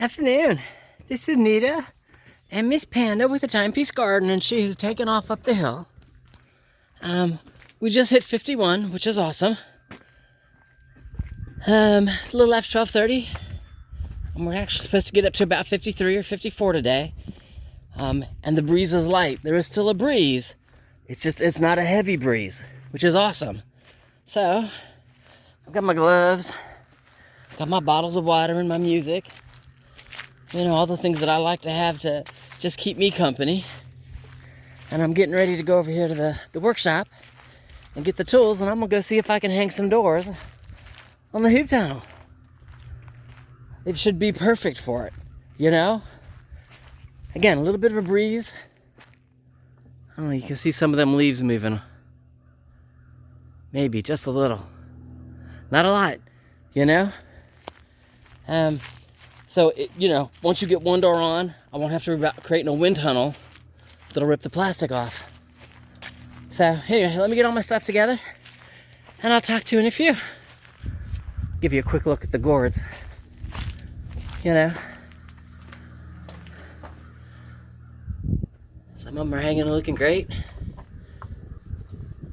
Afternoon. This is Nita and Miss Panda with the Timepiece Garden, and she has taken off up the hill. We just hit 51, which is awesome. A little after 12:30, and we're actually supposed to get up to about 53 or 54 today. And the breeze is light. There is still a breeze. It's not a heavy breeze, which is awesome. So, I've got my gloves, got my bottles of water and my music. You know, all the things that I like to have to just keep me company. And I'm getting ready to go over here to the workshop and get the tools, and I'm gonna go see if I can hang some doors on the hoop tunnel. It should be perfect for it, you know? Again, a little bit of a breeze. I don't know, you can see some of them leaves moving. Maybe, just a little. Not a lot, you know? So, once you get one door on, I won't have to worry about creating a wind tunnel that'll rip the plastic off. So, anyway, let me get all my stuff together, and I'll talk to you in a few. Give you a quick look at the gourds. You know. Some of them are hanging and looking great.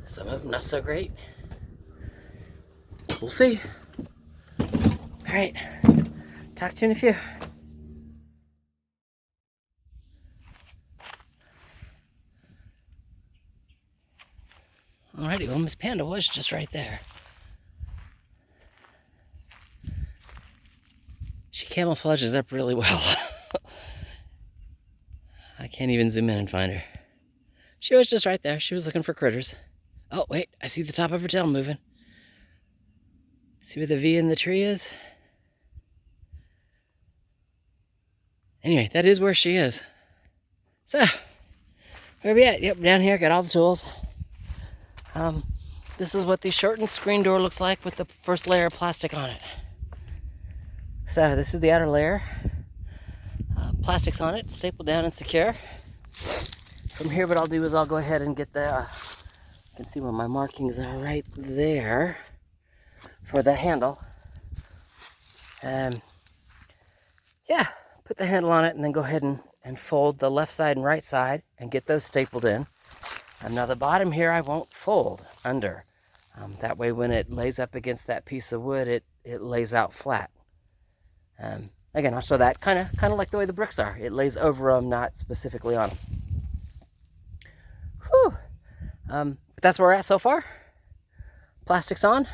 Some of them not so great. We'll see. All right. Talk to you in a few. Alrighty, well, Miss Panda was just right there. She camouflages up really well. I can't even zoom in and find her. She was just right there. She was looking for critters. Oh, wait, I see the top of her tail moving. See where the V in the tree is? Anyway, that is where she is. So, where are we at? Yep, down here, got all the tools. This is what the shortened screen door looks like with the first layer of plastic on it. So, this is the outer layer. Plastic's on it, stapled down and secure. From here, what I'll do is I'll go ahead and get the, you can see where my markings are right there for the handle. Yeah. Put the handle on it and then go ahead and fold the left side and right side and get those stapled in. And now the bottom here I won't fold under. That way when it lays up against that piece of wood, it lays out flat. Again, I'll show that kind of like the way the bricks are. It lays over them, not specifically on them. Whew. But that's where we're at so far. Plastic's on.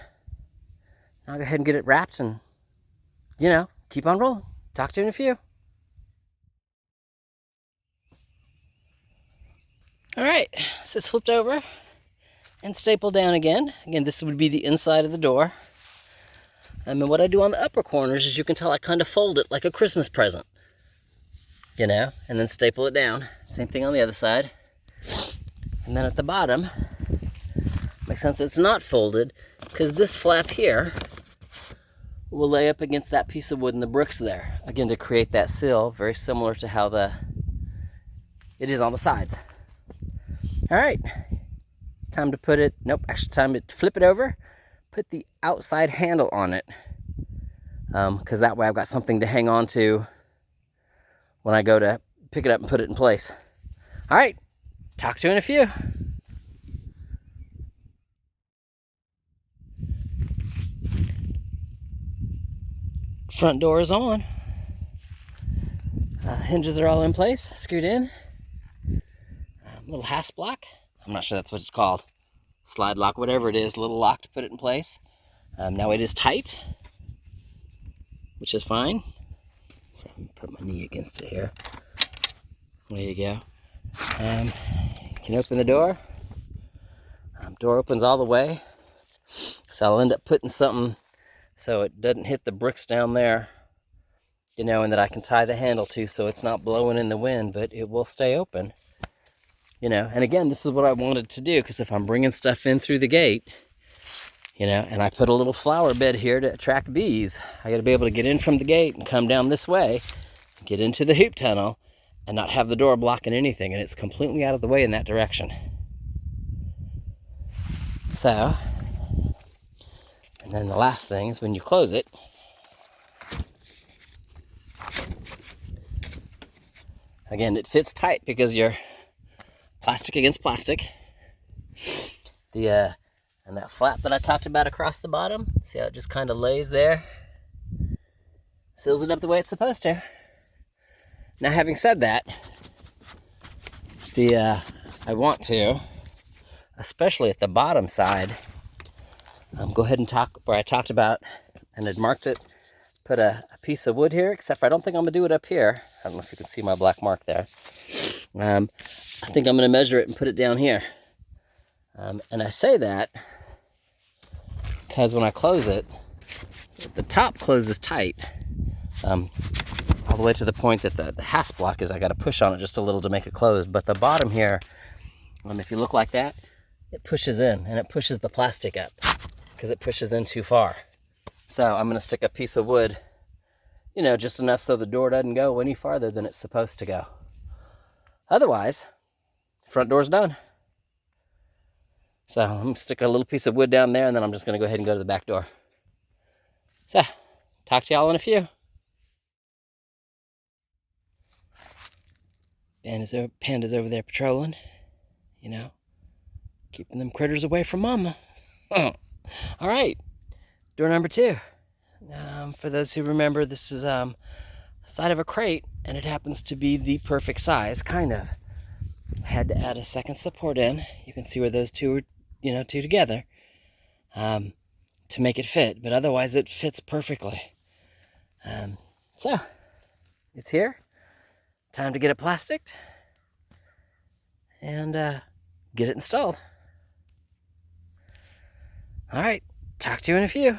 Now I'll go ahead and get it wrapped and, keep on rolling. Talk to you in a few. All right, so it's flipped over and stapled down again. Again, this would be the inside of the door. And what I do on the upper corners, as you can tell, I kind of fold it like a Christmas present, and then staple it down. Same thing on the other side. And then at the bottom, makes sense it's not folded because this flap here will lay up against that piece of wood and the bricks there. Again, to create that sill, very similar to how it is on the sides. All right, it's time to put it, time to flip it over, put the outside handle on it, because that way I've got something to hang on to when I go to pick it up and put it in place. All right, talk to you in a few. Front door is on. Hinges are all in place, screwed in. Little hasp lock. I'm not sure that's what it's called. Slide lock, whatever it is, little lock to put it in place. Now it is tight, which is fine. Put my knee against it here. There you go. You can open the door. Door opens all the way. So I'll end up putting something so it doesn't hit the bricks down there, and that I can tie the handle to so it's not blowing in the wind, but it will stay open. And again, this is what I wanted to do, because if I'm bringing stuff in through the gate, and I put a little flower bed here to attract bees, I got to be able to get in from the gate and come down this way, get into the hoop tunnel, and not have the door blocking anything, and it's completely out of the way in that direction. So, and then the last thing is when you close it, Again, it fits tight because you're plastic against plastic. And that flap that I talked about across the bottom, see how it just kind of lays there? Seals it up the way it's supposed to. Now, having said that, I want to, especially at the bottom side, go ahead and talk where I talked about and had marked it, put a piece of wood here, except for I don't think I'm going to do it up here. I don't know if you can see my black mark there. I think I'm going to measure it and put it down here. And I say that because when I close it, the top closes tight, all the way to the point that the hasp block is, I got to push on it just a little to make it close. But the bottom here, if you look like that, it pushes in and it pushes the plastic up because it pushes in too far. So I'm going to stick a piece of wood, just enough so the door doesn't go any farther than it's supposed to go. Otherwise, front door's done. So I'm going to stick a little piece of wood down there, and then I'm just going to go ahead and go to the back door. So, talk to y'all in a few. Panda's over there patrolling, keeping them critters away from mama. All right, door number 2. For those who remember, this is the side of a crate, and it happens to be the perfect size, kind of. I had to add a second support in. You can see where those two are, two together, to make it fit, but otherwise it fits perfectly. So, it's here. Time to get it plasticked and get it installed. All right, talk to you in a few.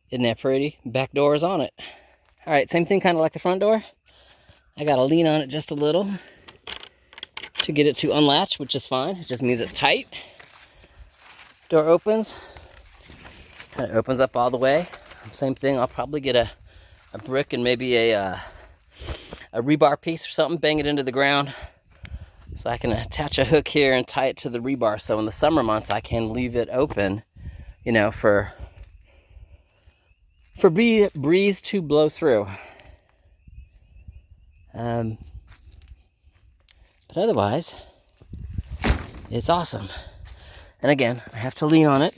Isn't that pretty? Back door is on it. All right, same thing kind of like the front door. I got to lean on it just a little to get it to unlatch, which is fine. It just means it's tight. Door opens. Kind of opens up all the way. Same thing, I'll probably get a brick and maybe a rebar piece or something, bang it into the ground so I can attach a hook here and tie it to the rebar, so in the summer months I can leave it open, for breeze to blow through. But otherwise, it's awesome. And again, I have to lean on it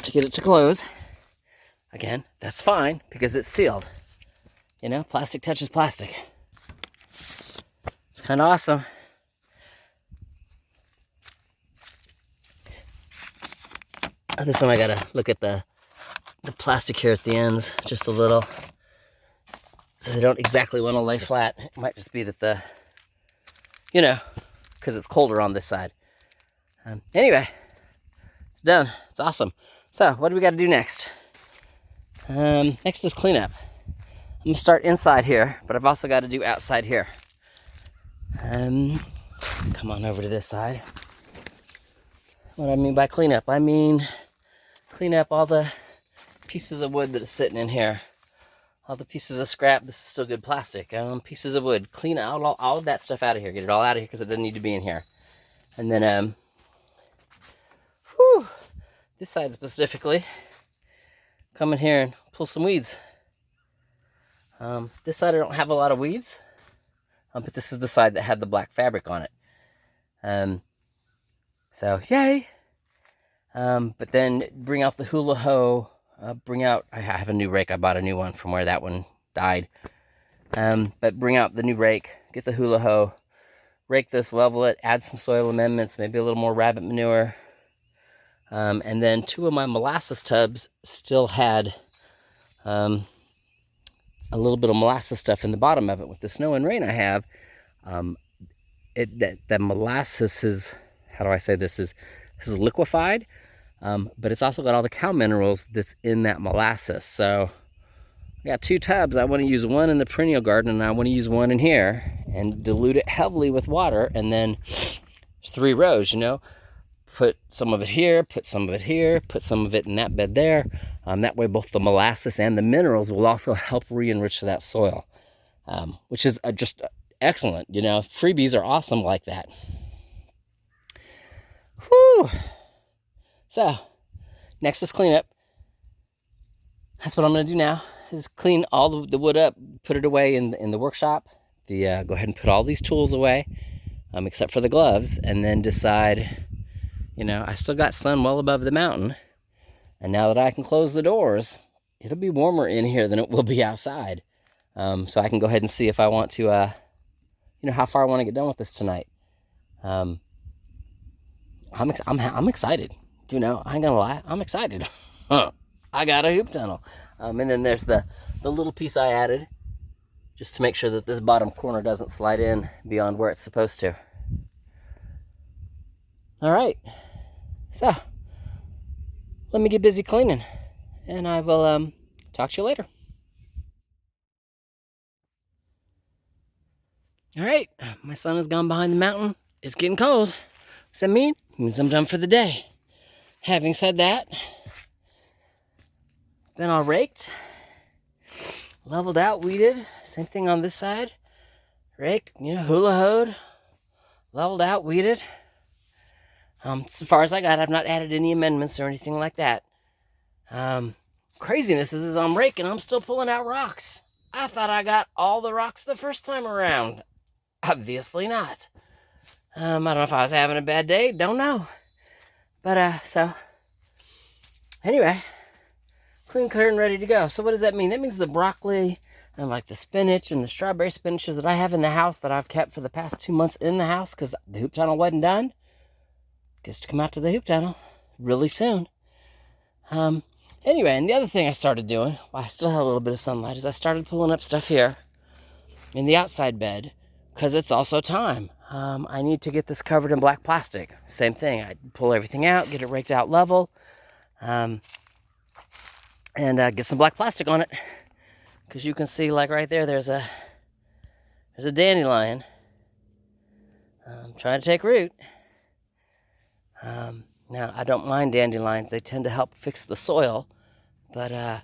to get it to close. Again, that's fine because it's sealed. Plastic touches plastic. It's kind of awesome. This one I gotta look at the plastic here at the ends just a little, so they don't exactly want to lay flat. It might just be that because it's colder on this side. Anyway, it's done. It's awesome. So what do we got to do next? Next is cleanup. I'm gonna start inside here, but I've also got to do outside here. Come on over to this side. What I mean by cleanup, I mean clean up all the pieces of wood that is sitting in here. All the pieces of scrap. This is still good plastic. Pieces of wood. Clean out all of that stuff out of here. Get it all out of here because it doesn't need to be in here. And then, this side specifically, come in here and pull some weeds. This side I don't have a lot of weeds, but this is the side that had the black fabric on it. So yay. But then bring out the hula hoe. I have a new rake. I bought a new one from where that one died. But bring out the new rake, get the hula hoe, rake this, level it, add some soil amendments, maybe a little more rabbit manure. And then 2 of my molasses tubs still had a little bit of molasses stuff in the bottom of it. With the snow and rain I have, that molasses is, how do I say this, is liquefied. But it's also got all the cow minerals that's in that molasses. So I got 2 tubs. I want to use one in the perennial garden, and I want to use one in here and dilute it heavily with water, and then 3 rows, put some of it here, put some of it here, put some of it in that bed there. That way both the molasses and the minerals will also help re-enrich that soil, which is just excellent. Freebies are awesome like that. Whew. So next is cleanup. That's what I'm going to do now, is clean all the wood up, put it away in the workshop. Go ahead and put all these tools away, except for the gloves, and then decide, I still got sun well above the mountain. And now that I can close the doors, it'll be warmer in here than it will be outside. So I can go ahead and see if I want to, how far I want to get done with this tonight. I'm excited. I ain't gonna lie, I'm excited. I got a hoop tunnel. And then there's the little piece I added just to make sure that this bottom corner doesn't slide in beyond where it's supposed to. All right, so let me get busy cleaning, and I will talk to you later. All right, my sun has gone behind the mountain. It's getting cold. What's that mean? It means I'm done for the day. Having said that, it's been all raked, leveled out, weeded. Same thing on this side. Raked, hula hoed, leveled out, weeded. As far as I got, I've not added any amendments or anything like that. Craziness is I'm raking, I'm still pulling out rocks. I thought I got all the rocks the first time around. Obviously not. I don't know if I was having a bad day, don't know. But, so, anyway, clean, clear, and ready to go. So what does that mean? That means the broccoli and like the spinach and the strawberry spinaches that I have in the house that I've kept for the past 2 months in the house because the hoop tunnel wasn't done, gets to come out to the hoop tunnel really soon. Anyway, and the other thing I started doing, while I still had a little bit of sunlight, is I started pulling up stuff here in the outside bed because it's also time. I need to get this covered in black plastic. Same thing, I pull everything out, get it raked out level, and get some black plastic on it. Because you can see, like right there, there's a dandelion trying to take root. Now, I don't mind dandelions. They tend to help fix the soil. But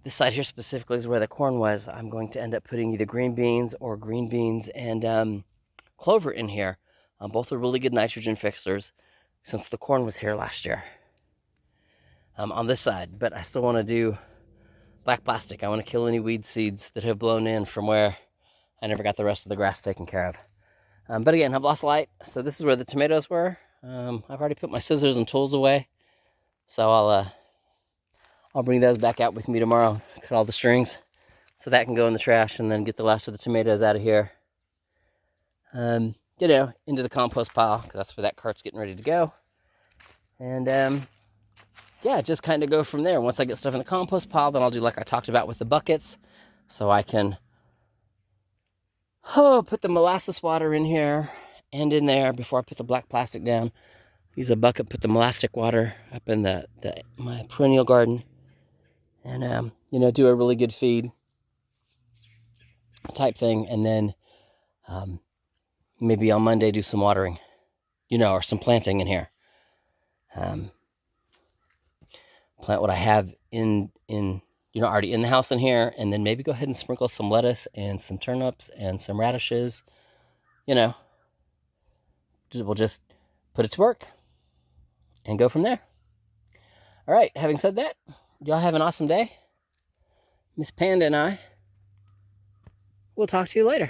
this side here specifically is where the corn was. I'm going to end up putting either green beans and clover in here. Both are really good nitrogen fixers since the corn was here last year. On this side. But I still want to do black plastic. I want to kill any weed seeds that have blown in from where I never got the rest of the grass taken care of. But again, I've lost light. So this is where the tomatoes were. I've already put my scissors and tools away. So I'll bring those back out with me tomorrow. Cut all the strings so that can go in the trash, and then get the last of the tomatoes out of here. Into the compost pile, because that's where that cart's getting ready to go. And yeah, just kind of go from there. Once I get stuff in the compost pile, then I'll do like I talked about with the buckets. So I can put the molasses water in here and in there before I put the black plastic down. Use a bucket, put the molasses water up in my perennial garden. And, do a really good feed type thing. And then maybe on Monday do some watering, or some planting in here. Plant what I have already in the house in here, and then maybe go ahead and sprinkle some lettuce and some turnips and some radishes. We'll just put it to work and go from there. All right, having said that, y'all have an awesome day. Miss Panda and I will talk to you later.